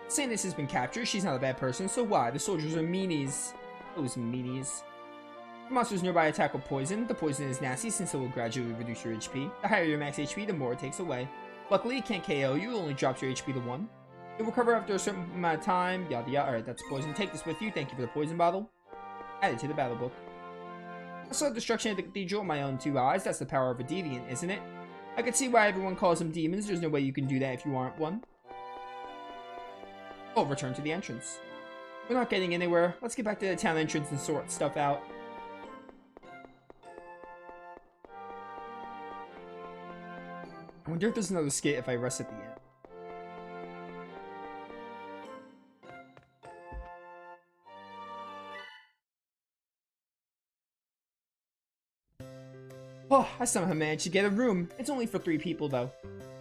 Sanus has been captured. She's not a bad person, so why? The soldiers are meanies. Those meanies. The monsters nearby attack with poison. The poison is nasty since it will gradually reduce your HP. The higher your max HP, the more it takes away. Luckily, it can't KO you, it only drops your HP to 1. It will recover after a certain amount of time. Yada yada. Alright, that's poison. Take this with you. Thank you for the poison bottle. Add it to the battle book. I saw destruction at the cathedral with my own 2 eyes. That's the power of a deviant, isn't it? I can see why everyone calls them demons. There's no way you can do that if you aren't one. Oh, return to the entrance. We're not getting anywhere. Let's get back to the town entrance and sort stuff out. I wonder if there's another skit if I rest at the end. Oh, I somehow managed to get a room. It's only for 3 people, though.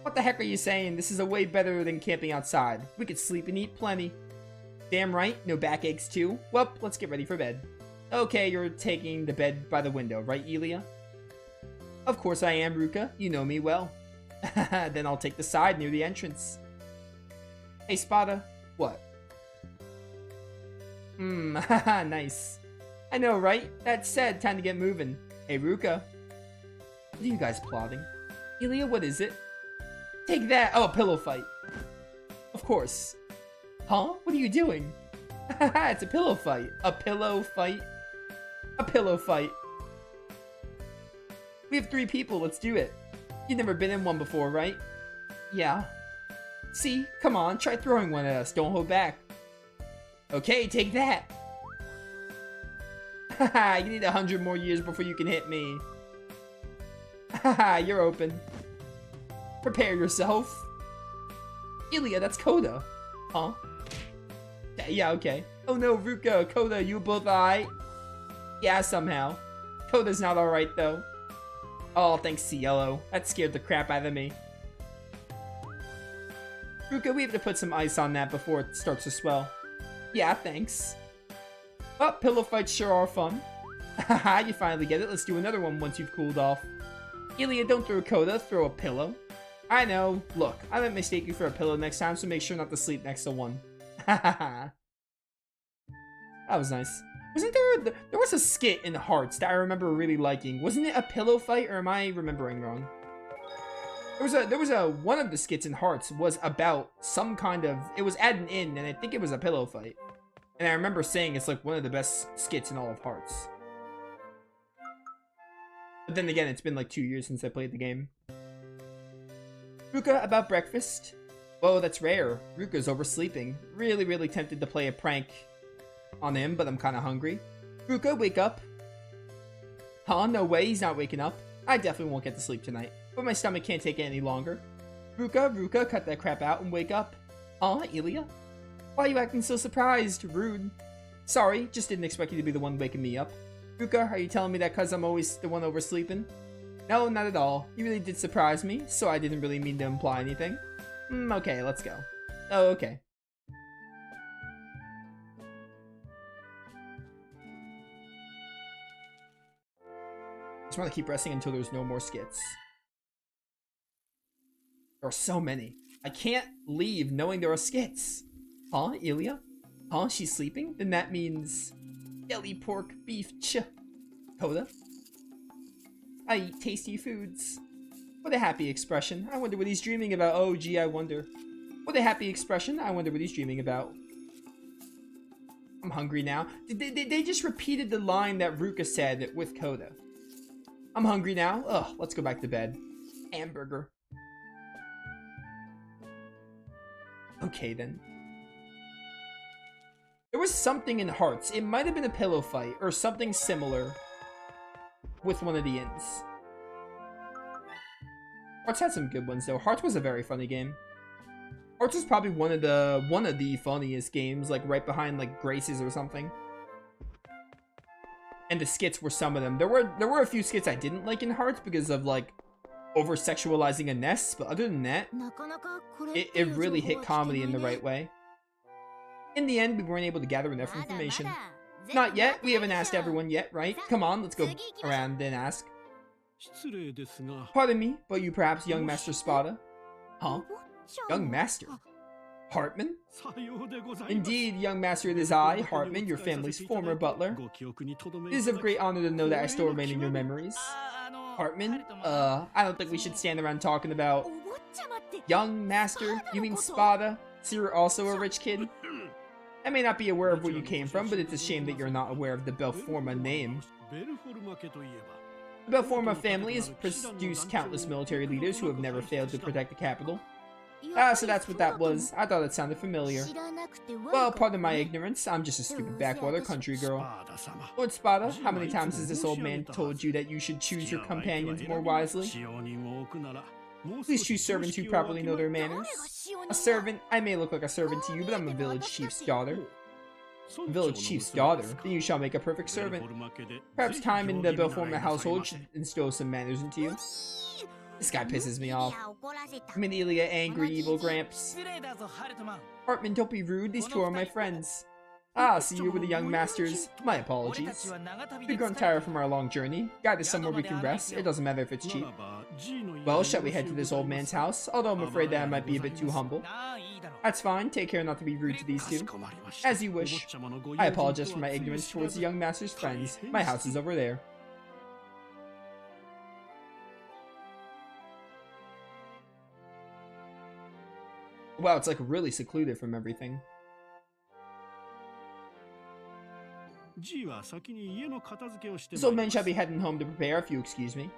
What the heck are you saying? This is a way better than camping outside. We could sleep and eat plenty. Damn right, no backaches too. Well, let's get ready for bed. Okay, you're taking the bed by the window, right, Elia? Of course I am, Ruka. You know me well. Then I'll take the side near the entrance. Hey, Spada. What? Haha, nice. I know, right? That said, time to get moving. Hey, Ruka. What are you guys plotting? Elia, what is it? Take that! Oh, a pillow fight. Of course. Huh? What are you doing? Haha, it's a pillow fight. A pillow fight? A pillow fight. We have 3 people, let's do it. You've never been in one before, right? Yeah. See? Come on, try throwing one at us. Don't hold back. Okay, take that. Haha, you need 100 more years before you can hit me. Haha, you're open. Prepare yourself. Elia, that's Coda. Huh? Yeah, okay. Oh no, Ruka, Coda, you both alright? Yeah, somehow. Coda's not alright, though. Oh, thanks, Cielo. That scared the crap out of me. Ruka, we have to put some ice on that before it starts to swell. Yeah, thanks. Oh, pillow fights sure are fun. Haha, you finally get it. Let's do another one once you've cooled off. Elia, don't throw Coda, throw a pillow. I know. Look, I might mistake you for a pillow next time, so make sure not to sleep next to one. Hahaha. That was nice. Wasn't there was a skit in Hearts that I remember really liking. Wasn't it a pillow fight, or am I remembering wrong? There was a one of the skits in Hearts was about some kind of, it was at an inn, and I think it was a pillow fight. And I remember saying it's like one of the best skits in all of Hearts. But then again, it's been like 2 years since I played the game. Ruka, about breakfast? Whoa, that's rare. Ruka's oversleeping. Really tempted to play a prank on him, but I'm kind of hungry. Ruka, wake up. Huh? No way, he's not waking up. I definitely won't get to sleep tonight, but my stomach can't take it any longer. Ruka, cut that crap out and wake up. Huh, Elia? Why are you acting so surprised? Rude. Sorry, just didn't expect you to be the one waking me up. Ruka, are you telling me that cause I'm always the one oversleeping? No, not at all. You really did surprise me, so I didn't really mean to imply anything. Okay, let's go. Oh, okay. Just want to keep resting until there's no more skits. There are so many. I can't leave knowing there are skits. Huh, Elia? Huh, she's sleeping? Then that means... Deli pork beef Coda? I eat tasty foods. What a happy expression. I wonder what he's dreaming about. Oh, gee, I wonder. What a happy expression. I wonder what he's dreaming about. I'm hungry now. They just repeated the line that Ruka said with Coda. I'm hungry now. Ugh, let's go back to bed. Hamburger. Okay, then. There was something in Hearts. It might have been a pillow fight or something similar with one of the inns. Hearts had some good ones though. Hearts was a very funny game. Hearts was probably one of the funniest games, like right behind like Graces or something. And the skits were some of them. There were a few skits I didn't like in Hearts because of like over sexualizing a Ness, but other than that, it really hit comedy in the right way. In the end, we weren't able to gather enough information. Not yet. We haven't asked everyone yet, right? Come on, let's go around and ask. Pardon me, but you perhaps young Master Spada? Huh? Young Master? Hartman? Indeed, young master, it is I, Hartman, your family's former butler. It is of great honor to know that I still remain in your memories. Hartman? I don't think we should stand around talking about... Young master? You mean Spada? So you're also a rich kid? I may not be aware of where you came from, but it's a shame that you're not aware of the Belforma name. The Belforma family has produced countless military leaders who have never failed to protect the capital. Ah, so that's what that was. I thought it sounded familiar. Well, pardon my ignorance. I'm just a stupid backwater country girl. Lord Spada, how many times has this old man told you that you should choose your companions more wisely? Please choose servants who properly know their manners. A servant? I may look like a servant to you, but I'm a village chief's daughter. A village chief's daughter? Then you shall make a perfect servant. Perhaps time in the Belforma household should instill some manners into you. This guy pisses me off. Immediately get angry, evil Gramps. Hartman, don't be rude. These two are my friends. Ah, so you were the young masters. My apologies. We've grown tired from our long journey. Guide us somewhere we can rest. It doesn't matter if it's cheap. Well, shall we head to this old man's house? Although I'm afraid that I might be a bit too humble. That's fine. Take care not to be rude to these two. As you wish. I apologize for my ignorance towards the young master's friends. My house is over there. Wow, it's like really secluded from everything. This old man shall be heading home to prepare, if you excuse me.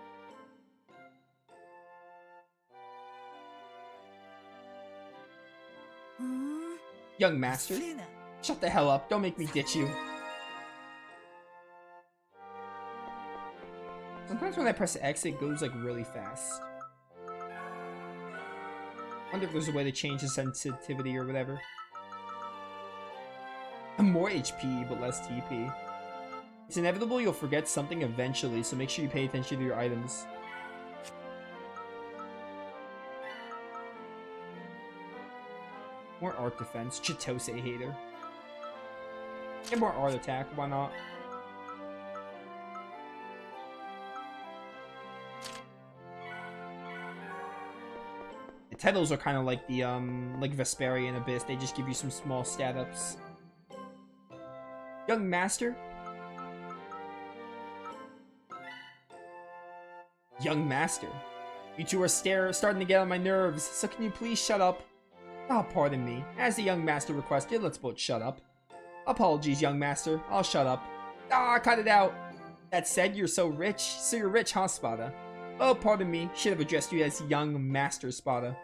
Young master, shut the hell up. Don't make me ditch you. Sometimes when I press X, it goes like really fast. I wonder if there's a way to change the sensitivity or whatever. More HP, but less TP. It's inevitable you'll forget something eventually, so make sure you pay attention to your items. More art defense. Chitose hater. Get more art attack, why not? Titles are kind of like the, like Vesperian Abyss. They just give you some small stat ups. Young master? Young master? You two are starting to get on my nerves, so can you please shut up? Oh, pardon me. As the young master requested, let's both shut up. Apologies, young master. I'll shut up. Ah, cut it out. That said, you're so rich. So you're rich, huh, Spada? Oh, pardon me. Should have addressed you as young master Spada.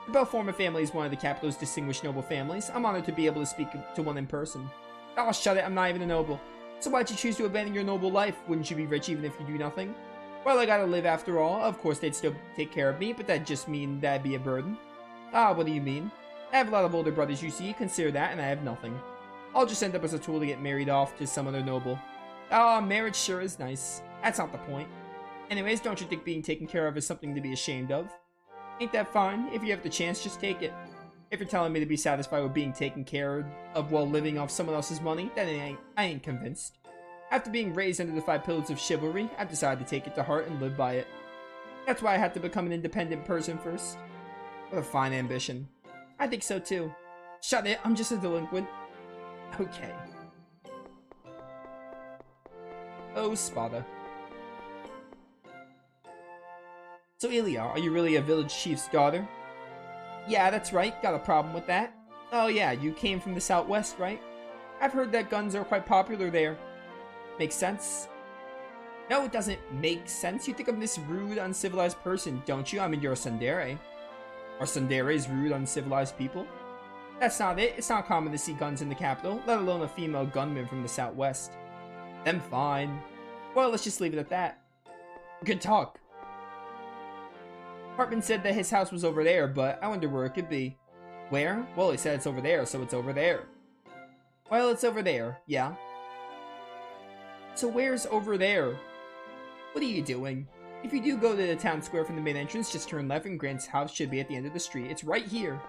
The Belforma family is one of the capital's distinguished noble families. I'm honored to be able to speak to one in person. Oh, shut it. I'm not even a noble. So why'd you choose to abandon your noble life? Wouldn't you be rich even if you do nothing? Well, I gotta live after all. Of course, they'd still take care of me, but that'd just mean that'd be a burden. Ah, what do you mean? I have a lot of older brothers, you see. Consider that, and I have nothing. I'll just end up as a tool to get married off to some other noble. Ah, marriage sure is nice. That's not the point. Anyways, don't you think being taken care of is something to be ashamed of? Ain't that fine? If you have the chance, just take it. If you're telling me to be satisfied with being taken care of while living off someone else's money, then I ain't convinced. After being raised under the 5 pillars of chivalry, I've decided to take it to heart and live by it. That's why I had to become an independent person first. What a fine ambition. I think so too. Shut it, I'm just a delinquent. Okay. Oh, Spada. So Ilya, are you really a village chief's daughter? Yeah, that's right. Got a problem with that? Oh yeah, you came from the southwest, right? I've heard that guns are quite popular there. Makes sense? No, it doesn't make sense. You think I'm this rude, uncivilized person, don't you? I mean, you're a tsundere. Are tsunderes rude, uncivilized people? That's not it. It's not common to see guns in the capital, let alone a female gunman from the southwest. Them fine. Well, let's just leave it at that. Good talk. Hartman said that his house was over there, but I wonder where it could be. Where? Well, he said it's over there, so it's over there. Well, it's over there, yeah. So where's over there? What are you doing? If you do go to the town square from the main entrance, just turn left and Grant's house should be at the end of the street. It's right here.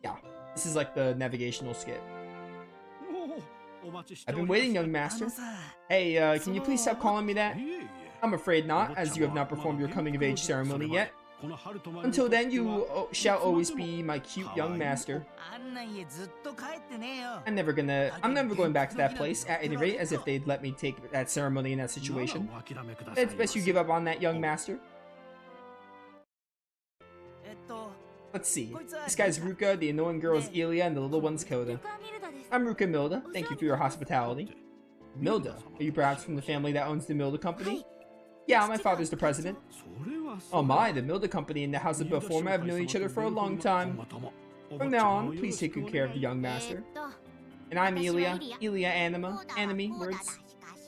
Yeah, this is like the navigational skit. I've been waiting, young master. Hey, can you please stop calling me that? I'm afraid not, as you have not performed your coming-of-age ceremony yet. Until then, you shall always be my cute young master. I'm never going back to that place, at any rate, as if they'd let me take that ceremony in that situation. It's best you give up on that, young master. Let's see. This guy's Ruka, the annoying girl is Ilya, and the little one's Koda. I'm Ruka Milda. Thank you for your hospitality. Milda? Are you perhaps from the family that owns the Milda Company? Yeah, my father's the president. Oh my, the Milda Company and the House of Belforma have known each other for a long time. From now on, please take good care of the young master. And I'm Ilya. Ilya Anime words.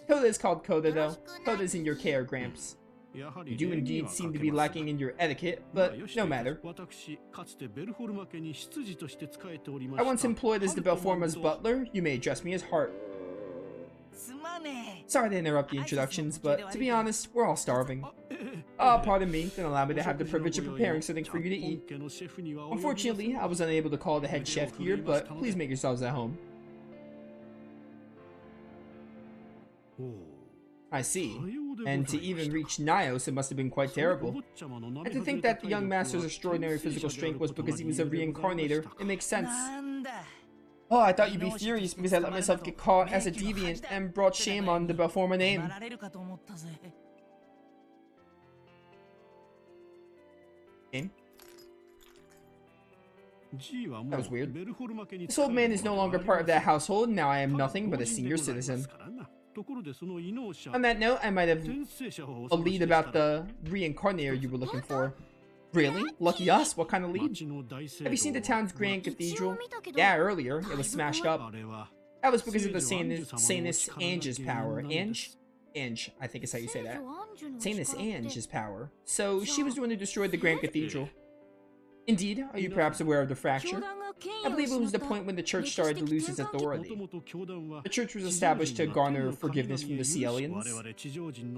Koda is called Koda though. Koda's in your care, Gramps. You do indeed seem to be lacking in your etiquette, but no matter. I once employed as the Belforma's butler. You may address me as Hart. Sorry to interrupt the introductions, but to be honest, we're all starving. Pardon me, then allow me to have the privilege of preparing something for you to eat. Unfortunately, I was unable to call the head chef here, but please make yourselves at home. I see. And to even reach Nios, it must have been quite terrible. And to think that the young master's extraordinary physical strength was because he was a reincarnator, it makes sense. Oh, I thought you'd be furious because I let myself get caught as a deviant and brought shame on the Belforma name. Game? That was weird. This old man is no longer part of that household, and now I am nothing but a senior citizen. On that note, I might have a lead about the reincarnator you were looking for. Really? Lucky us? What kind of lead? Have you seen the town's grand cathedral? Yeah, earlier. It was smashed up. That was because of the Sanus Ange's power. Ange? Ange, I think is how you say that. Sanus Ange's power. So, she was the one who destroyed the grand cathedral. Indeed, are you perhaps aware of the fracture? I believe it was the point when the church started to lose its authority. The church was established to garner forgiveness from the Cielians.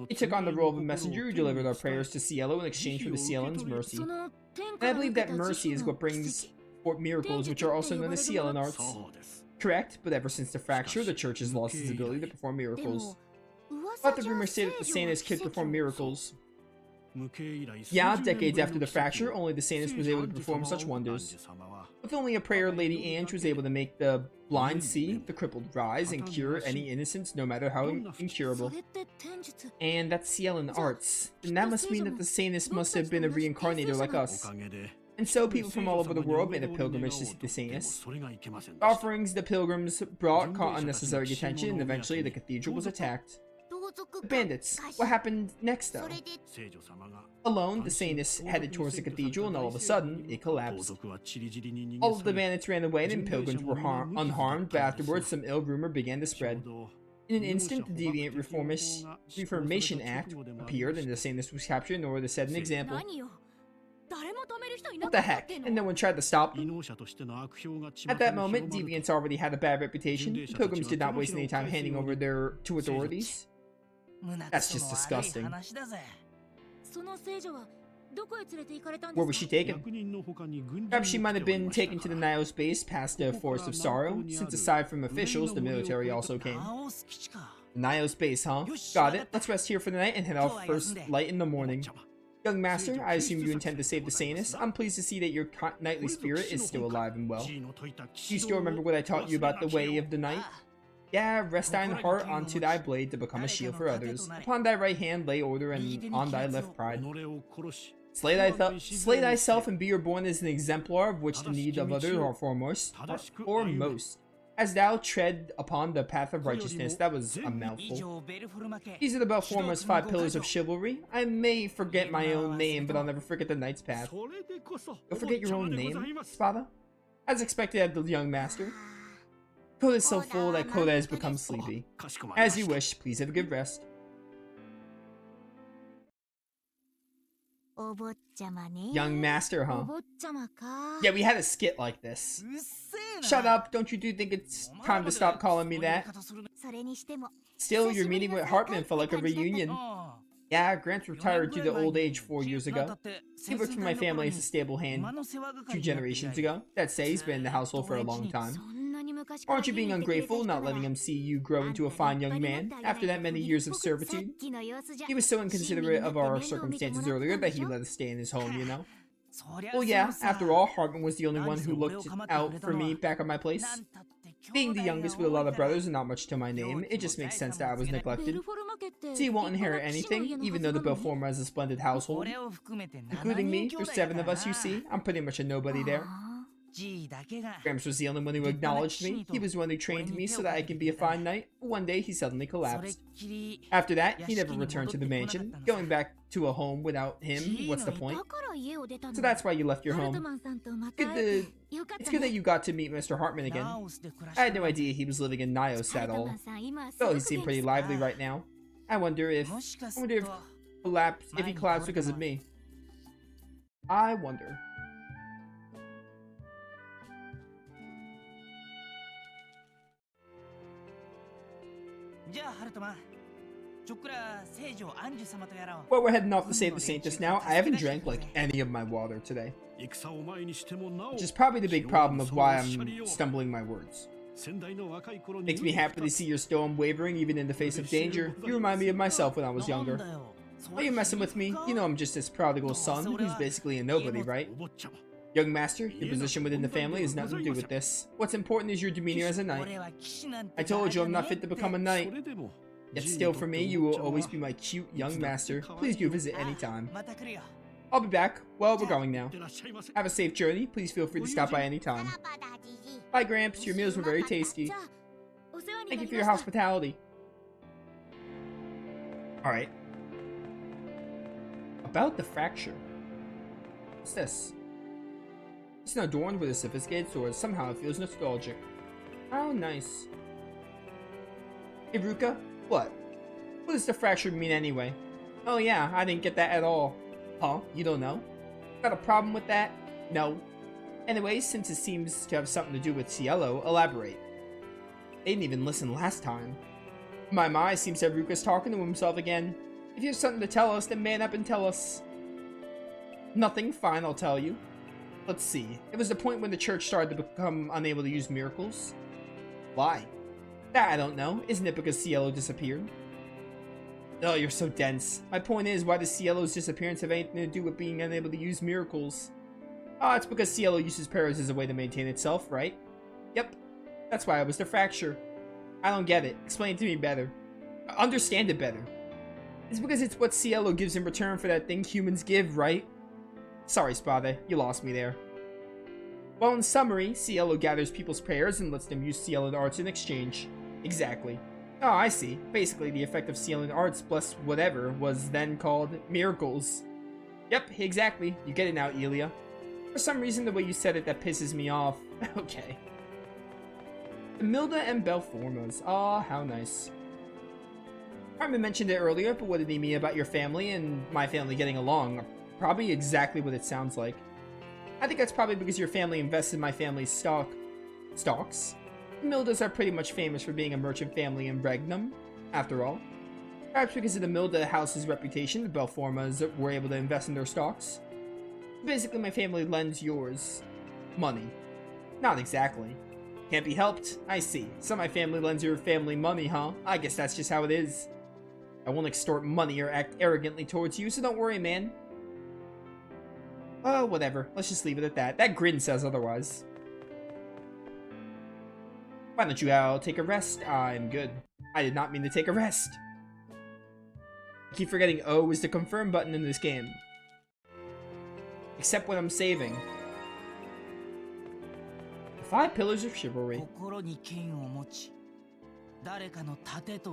He took on the role of a messenger who delivered our prayers to Cielo in exchange for the Cielians' mercy. And I believe that mercy is what brings forth miracles, which are also known as Cielian arts. Correct, but ever since the fracture, the church has lost its ability to perform miracles. But the rumors say that the Sanus could perform miracles. Yeah, decades after the fracture, only the Sanus was able to perform such wonders. With only a prayer, Lady Ange was able to make the blind see, the crippled rise, and cure any innocence, no matter how incurable. And that's Cielian arts. And that must mean that the Sanus must have been a reincarnator like us. And so people from all over the world made a pilgrimage to see the Sanus. The offerings the pilgrims brought caught unnecessary attention, and eventually the cathedral was attacked. The bandits. What happened next, though? Alone, the Sanus headed towards the cathedral, and all of a sudden, it collapsed. All of the bandits ran away, and pilgrims were unharmed, but afterwards, some ill rumor began to spread. In an instant, the Deviant Reformation Act appeared, and the Sanus was captured in order to set an example. What the heck? And no one tried to stop them? At that moment, Deviants already had a bad reputation. The pilgrims did not waste any time handing over to authorities. That's just disgusting. Where was she taken? Perhaps she might have been taken to the Nios base past the Forest of Sorrow, since aside from officials, the military also came. Nios base, huh? Got it. Let's rest here for the night and head off first light in the morning. Young master, I assume you intend to save the Sanus. I'm pleased to see that your knightly spirit is still alive and well. Do you still remember what I taught you about the way of the knight? Yeah, rest thine heart onto thy blade to become a shield for others. Upon thy right hand lay order, and on thy left pride. Slay thyself and be reborn as an exemplar of which the need of others are foremost. As thou tread upon the path of righteousness. That was a mouthful. These are the Belforma's 5 pillars of chivalry. I may forget my own name, but I'll never forget the knight's path. You'll forget your own name, Spada? As expected of the young master. Koda is so full that Koda has become sleepy. As you wish, please have a good rest. Young master, huh? Yeah, we had a skit like this. Shut up, don't you think it's time to stop calling me that? Still, your meeting with Hartman felt like a reunion. Yeah, Grant retired due to old age 4 years ago. He worked for my family as a stable hand 2 generations ago. That say, he's been in the household for a long time. Aren't you being ungrateful, not letting him see you grow into a fine young man after that many years of servitude? He was so inconsiderate of our circumstances earlier that he let us stay in his home, you know? Well, yeah, after all, Hartman was the only one who looked out for me back at my place. Being the youngest with a lot of brothers and not much to my name, it just makes sense that I was neglected. So you won't inherit anything, even though the Belforma has a splendid household. Including me, there's 7 of us, you see. I'm pretty much a nobody there. Gramps was the only one who acknowledged me. He was the one who trained me so that I could be a fine knight. But one day, he suddenly collapsed. After that, he never returned to the mansion. Going back to a home without him, what's the point? So that's why you left your home. It's good that you got to meet Mr. Hartman again. I had no idea he was living in Nios at all. Though he seemed pretty lively right now. I wonder if he collapsed because of me. I wonder. Well, we're heading off to save the saint just now. I haven't drank like any of my water today, which is probably the big problem of why I'm stumbling my words. Makes me happy to see you're still unwavering even in the face of danger. You remind me of myself when I was younger. Are you messing with me? You know I'm just this prodigal son who's basically a nobody, right? Young master, your position within the family has nothing to do with this. What's important is your demeanor as a knight. I told you I'm not fit to become a knight. Yet still for me, you will always be my cute young master. Please do visit anytime. I'll be back. Well, we're going now. Have a safe journey. Please feel free to stop by anytime. Bye, Gramps. Your meals were very tasty. Thank you for your hospitality. Alright. About the fracture. What's this? It's not adorned with a sophisticated sword. Somehow it feels nostalgic. How nice. Hey, Ruka. What? What does the fracture mean anyway? Oh yeah, I didn't get that at all. Huh? You don't know? Got a problem with that? No. Anyway, since it seems to have something to do with Cielo, elaborate. They didn't even listen last time. My, seems that Ruka's talking to himself again. If you have something to tell us, then man up and tell us. Nothing? Fine, I'll tell you. Let's see. It was the point when the church started to become unable to use miracles. Why? That I don't know. Isn't it because Cielo disappeared? Oh, you're so dense. My point is, why does Cielo's disappearance have anything to do with being unable to use miracles? Oh, it's because Cielo uses prayers as a way to maintain itself, right? Yep. That's why it was the fracture. I don't get it. Explain it to me better. Understand it better. It's because it's what Cielo gives in return for that thing humans give, right? Sorry, Spada. You lost me there. Well, in summary, Cielo gathers people's prayers and lets them use Cielo arts in exchange. Exactly. Oh, I see. Basically, the effect of Cielo arts plus whatever was then called miracles. Yep, exactly. You get it now, Elia. For some reason, the way you said it, that pisses me off. Okay. Milda and Belformas. Ah, how nice. Hartman mentioned it earlier, but what did he mean about your family and my family getting along? Probably exactly what it sounds like. I think that's probably because your family invested in my family's stocks. Mildas are pretty much famous for being a merchant family in Regnum, after all. Perhaps because of the Milda house's reputation, the Belformas were able to invest in their stocks. Basically, my family lends yours money. Not exactly. Can't be helped. I see. So my family lends your family money, huh? I guess that's just how it is. I won't extort money or act arrogantly towards you, so don't worry, man. Oh, whatever. Let's just leave it at that. That grin says otherwise. Why don't you all take a rest? I'm good. I did not mean to take a rest. I keep forgetting O is the confirm button in this game. Except when I'm saving. The 5 Pillars of Chivalry.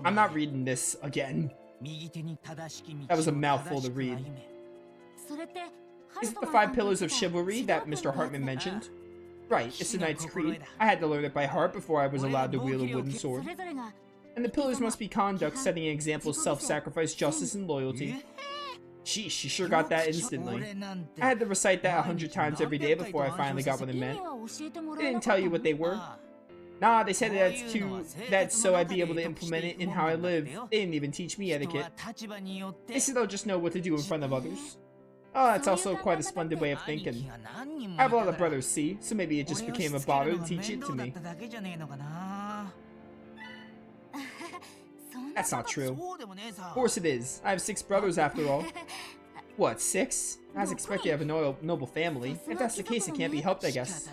I'm not reading this again. That was a mouthful to read. Is it the 5 Pillars of Chivalry that Mr. Hartman mentioned? Right, it's the Knight's Creed. I had to learn it by heart before I was allowed to wield a wooden sword. And the pillars must be conduct, setting an example of self-sacrifice, justice, and loyalty. Sheesh, she sure got that instantly. I had to recite that 100 times every day before I finally got what it meant. They didn't tell you what they were? Nah, they said that's so I'd be able to implement it in how I live. They didn't even teach me etiquette. They said I'll just know what to do in front of others. Oh, that's also quite a splendid way of thinking. I have a lot of brothers, see, so maybe it just became a bother to teach it to me. That's not true. Of course it is. I have 6 brothers after all. What, 6? I was expecting to have a noble family. If that's the case, it can't be helped, I guess.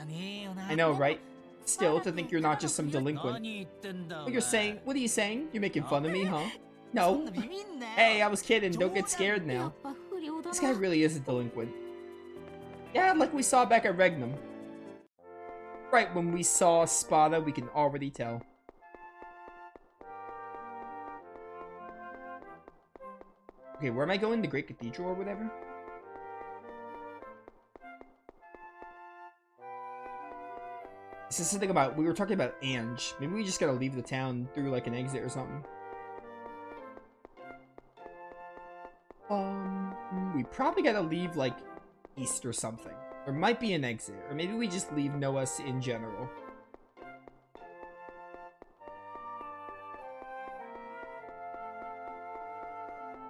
I know, right? Still, to think you're not just some delinquent. What are you saying? You're making fun of me, huh? No. Hey, I was kidding. Don't get scared now. This guy really is a delinquent. Yeah, like we saw back at Regnum. Right, when we saw Spada, we can already tell. Okay, where am I going? The Great Cathedral or whatever? This is something about... We were talking about Ange. Maybe we just gotta leave the town through, like, an exit or something. We probably gotta leave, like, east or something. There might be an exit. Or maybe we just leave Noah's in general.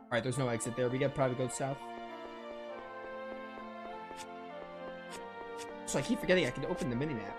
Alright, there's no exit there. We gotta probably go south. So I keep forgetting I can open the minimap.